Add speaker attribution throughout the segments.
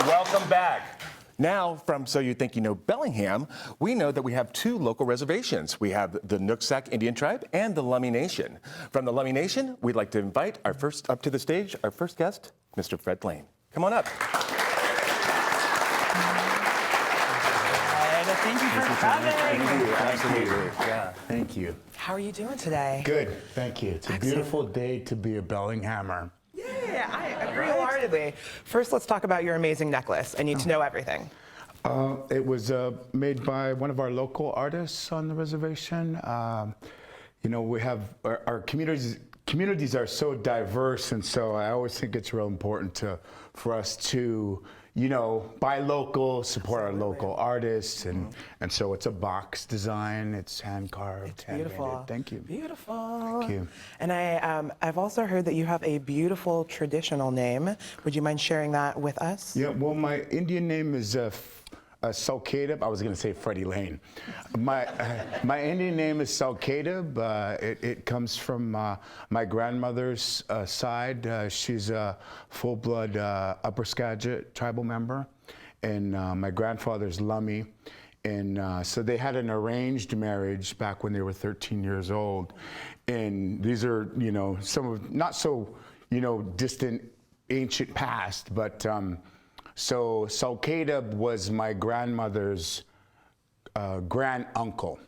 Speaker 1: Welcome back. Now, from So You Think You Know Bellingham, we know that we have two local reservations. We have the Nooksack Indian Tribe and the Lummi Nation. From the Lummi Nation, we'd like to invite our first up to the stage, our first guest, Mr. Fred Lane. Come on up.
Speaker 2: Thank you for coming.
Speaker 1: Thank you. Absolutely.
Speaker 3: Yeah, thank you.
Speaker 2: How are you doing today?
Speaker 3: Good, thank you. It's a beautiful day to be a Bellinghammer.
Speaker 2: Yeah, I agree wholeheartedly. First, let's talk about your amazing necklace. I need to know everything.
Speaker 3: It was made by one of our local artists on the reservation. You know, we have our communities are so diverse, and so I always think it's real important for us to, you know, buy local, support our local artists, and so it's a box design. It's hand carved,
Speaker 2: It's beautiful.
Speaker 3: handmade. Thank you.
Speaker 2: Beautiful.
Speaker 3: Thank you.
Speaker 2: And I've also heard that you have a beautiful traditional name. Would you mind sharing that with us?
Speaker 3: Yeah. Well, my Indian name is Salkadab. I was going to say Freddie Lane. My Indian name is Salkadab. It comes from my grandmother's side. She's a full-blood Upper Skagit tribal member, and my grandfather's Lummi. And so they had an arranged marriage back when they were 13 years old. And these are, you know, some of not so, you know, distant, ancient past, but so Salkadab was my grandmother's grand uncle,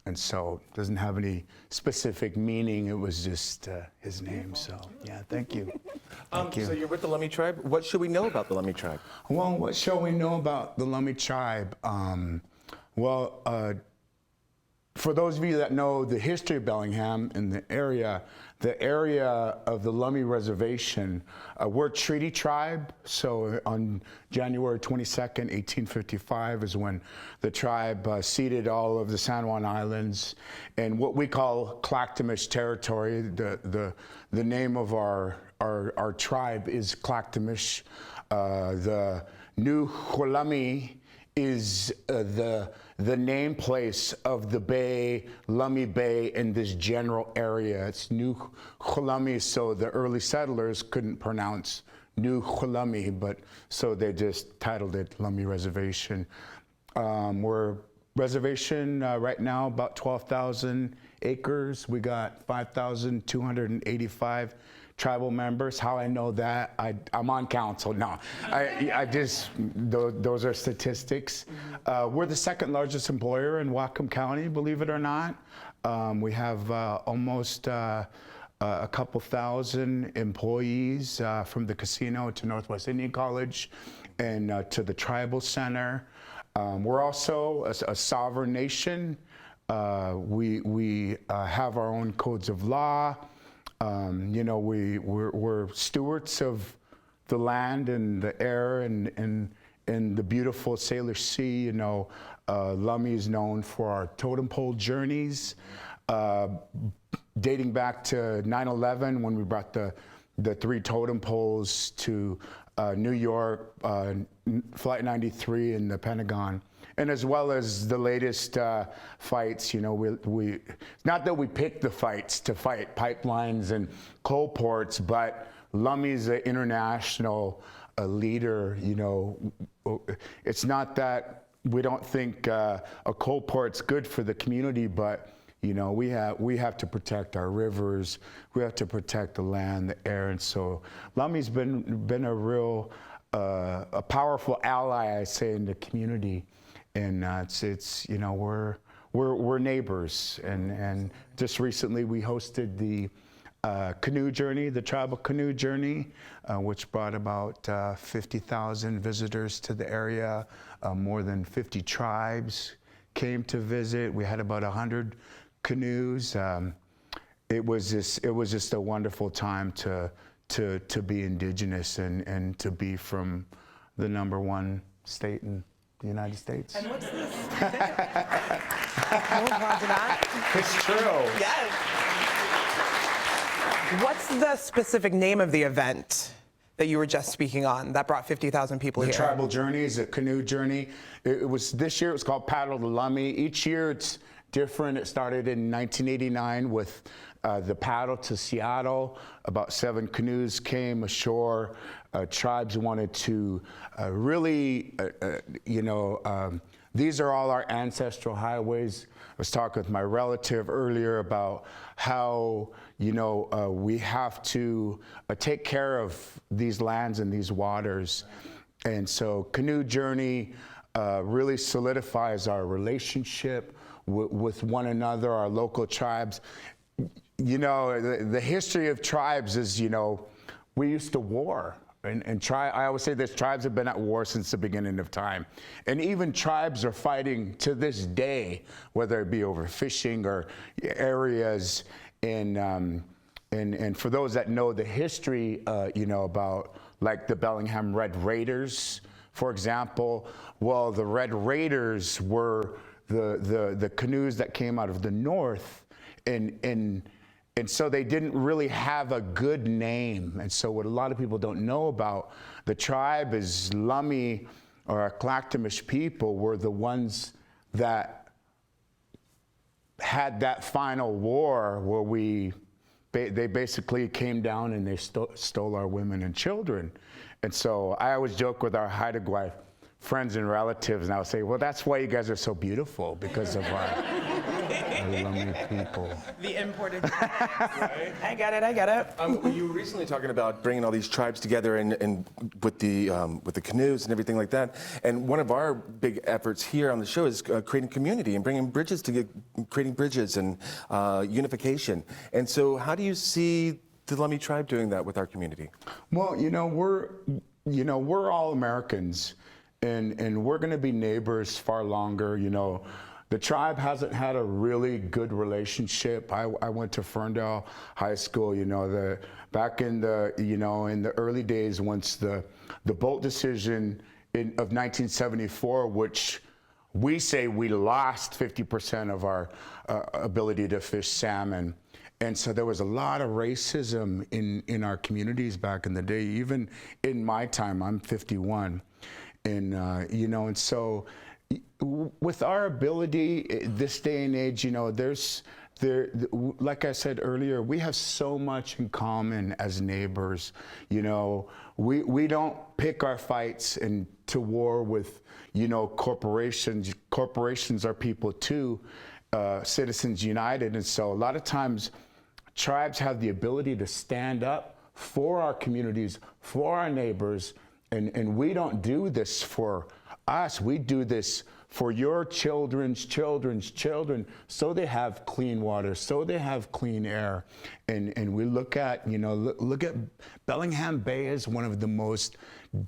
Speaker 3: and so it doesn't have any specific meaning. It was just his name. So yeah, thank you. Thank you.
Speaker 1: So you're with the Lummi Tribe. What should we know about the Lummi Tribe?
Speaker 3: Well, what shall we know about the Lummi Tribe? For those of you that know the history of Bellingham and the area of the Lummi Reservation, we're a treaty tribe. So on January 22nd, 1855 is when the tribe ceded all of the San Juan Islands and what we call Clactamish territory. The name of our tribe is Clactamish. The New Hulami is the name place of the bay, Lummi Bay, in this general area. It's New Hulami, so the early settlers couldn't pronounce New Hulami, but so they just titled it Lummi Reservation. We're reservation right now, about 12,000 acres. We got 5,285 tribal members. How I know that? I'm on council. No, I just, those are statistics. We're the second largest employer in Whatcom County, believe it or not. We have almost a couple thousand employees from the casino to Northwest Indian College and to the tribal center. We're also a sovereign nation. We have our own codes of law. You know, we're stewards of the land and the air and the beautiful Salish Sea. You know, Lummi is known for our totem pole journeys, dating back to 9/11 when we brought the 3 totem poles to New York, Flight 93 and the Pentagon. And as well as the latest fights, you know, we not that we picked the fights to fight pipelines and coal ports, but Lummi's an international leader. You know, it's not that we don't think a coal port's good for the community, but you know, we have to protect our rivers, we have to protect the land, the air, and so Lummi's been a real a powerful ally, I say, in the community. And it's you know, we're neighbors, and just recently we hosted the canoe journey, the tribal canoe journey, which brought about 50,000 visitors to the area. More than 50 tribes came to visit. We had about 100 canoes. It was just a wonderful time to be indigenous and to be from the #1 state in the United States.
Speaker 2: And what's this? Hold on to that.
Speaker 3: It's true.
Speaker 2: Yes. What's the specific name of the event that you were just speaking on that brought 50,000 people here?
Speaker 3: The tribal journeys, a canoe journey. It was this year. It was called Paddle the Lummi. Each year it's different. It started in 1989 with the paddle to Seattle. About 7 canoes came ashore. Tribes wanted to really, these are all our ancestral highways. I was talking with my relative earlier about how, we have to take care of these lands and these waters. And so Canoe Journey really solidifies our relationship with one another, our local tribes. The history of tribes is, we used to war. I always say this, tribes have been at war since the beginning of time. And even tribes are fighting to this day, whether it be over fishing or areas. And for those that know the history, about like the Bellingham Red Raiders, for example, well, the Red Raiders were the canoes that came out of the north, and so they didn't really have a good name. And so what a lot of people don't know about the tribe is Lummi or Clactamish people were the ones that had that final war where they basically came down and they stole our women and children. And so I always joke with our Haida friends and relatives, and I would say, well, that's why you guys are so beautiful, because of our Lummi people.
Speaker 2: The imported. Right? I get it.
Speaker 1: You were recently talking about bringing all these tribes together and with the canoes and everything like that. And one of our big efforts here on the show is creating community and bringing bridges creating bridges and unification. And so, how do you see the Lummi tribe doing that with our community?
Speaker 3: Well, we're all Americans, and we're going to be neighbors far longer. The tribe hasn't had a really good relationship. I went to Ferndale High School. Back in the early days, once the boat decision of 1974, which we say we lost 50% of our ability to fish salmon. And so there was a lot of racism in our communities back in the day, even in my time. I'm 51. And so with our ability, this day and age, like I said earlier, we have so much in common as neighbors. We don't pick our fights and to war with, corporations. Corporations are people too, Citizens United. And so a lot of times tribes have the ability to stand up for our communities, for our neighbors, and we don't do this for us. We do this for your children's children's children, so they have clean water, so they have clean air. And we look at, look at Bellingham Bay as one of the most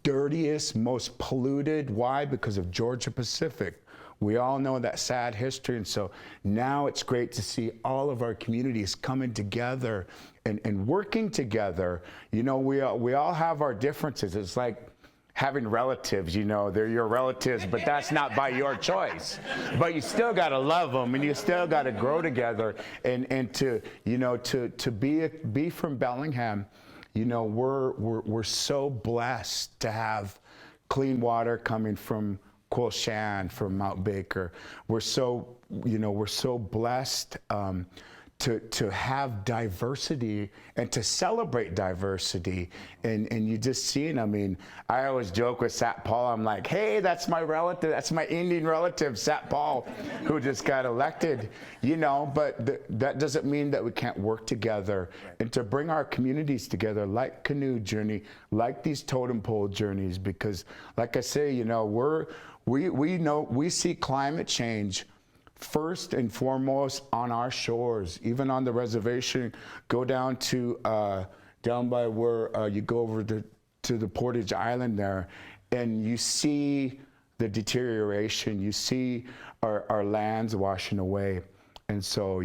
Speaker 3: dirtiest, most polluted. Why? Because of Georgia Pacific. We all know that sad history, and so now it's great to see all of our communities coming together and working together. We all have our differences. It's like having relatives, they're your relatives, but that's not by your choice. But you still gotta love them, and you still gotta grow together. And to be from Bellingham, we're so blessed to have clean water coming from Quilshan, from Mount Baker. We're so blessed to have diversity and to celebrate diversity. And you just see it. I always joke with Sat Paul. I'm like, hey, that's my relative. That's my Indian relative, Sat Paul, who just got elected. But that doesn't mean that we can't work together and to bring our communities together, like Canoe Journey, like these totem pole journeys. Because, like I say, we see climate change first and foremost on our shores, even on the reservation. Go down to down by where you go over to the Portage Island there, and you see the deterioration. You see our lands washing away. And so,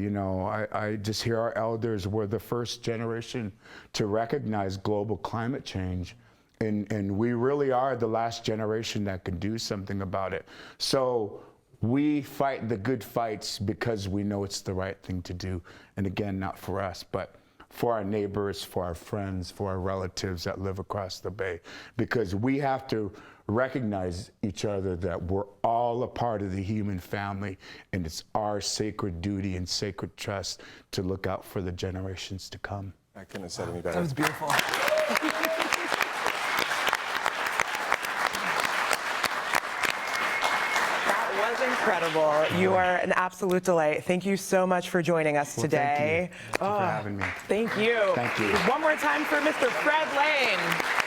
Speaker 3: I just hear our elders were the first generation to recognize global climate change. And we really are the last generation that can do something about it. So we fight the good fights because we know it's the right thing to do. And again, not for us, but for our neighbors, for our friends, for our relatives that live across the bay, because we have to recognize each other that we're all a part of the human family, and it's our sacred duty and sacred trust to look out for the generations to come.
Speaker 1: I couldn't have said it any better.
Speaker 2: That was beautiful. That was incredible. You are an absolute delight. Thank you so much for joining us today.
Speaker 3: Thank you. Thank you for having me.
Speaker 2: Thank you.
Speaker 3: Thank you.
Speaker 2: One more time for Mr. Fred Lane.